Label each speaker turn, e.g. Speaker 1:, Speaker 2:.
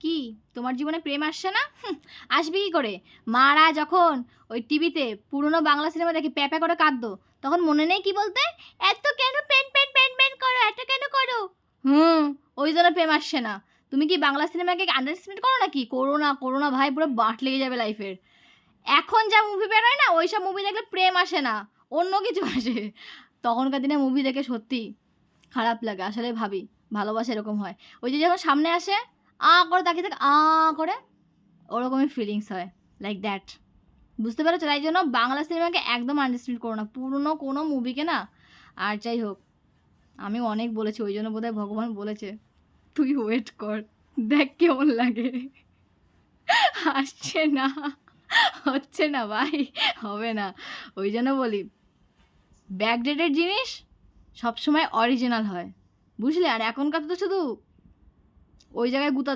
Speaker 1: কি তোমার জীবনে প্রেম আসছে না? আসবে কি করে? মারা যখন ওই টিভিতে পুরনো বাংলা সিনেমা দেখে প্যাপা করে কাঁদতো, তখন মনে নেই কি বলতে? এত কেন পেন পেন পেন পেন করো, এত কেন করো? ওই জন্য প্রেম আসছে না। তুমি কি বাংলা সিনেমাকে আন্ডারস্ট্যান্ড করো নাকি? করো না ভাই, পুরো বাট লেগে যাবে লাইফের। এখন যা মুভি বেরোয় না, ওই সব মুভি দেখলে প্রেম আসে না, অন্য কিছু আসে। তখনকার দিনে মুভি দেখে সত্যি খারাপ লাগে, আসলে ভাবি ভালোবাসা এরকম হয়। ওই যে যখন সামনে আসে করে তাকিয়ে থাকে করে, ওরকমই ফিলিংস হয়, লাইক দ্যাট। বুঝতে পেরেছো? তাই জন্য বাংলা সিনেমাকে একদম আন্ডারস্ট্যান্ড করো না, পুরনো কোনো মুভিকে না। আর যাই হোক, আমি অনেক বলেছি, ওই জন্য বোধহয় ভগবান বলেছে তুই ওয়েট কর, দেখ কেমন লাগে। আসছে না, হচ্ছে না ভাই, হবে না। ওই জন্য বলি ব্যাকডেটেড জিনিস সবসময় অরিজিনাল হয়, বুঝলে? আর এখনকার তো শুধু ওই জায়গায় গুতা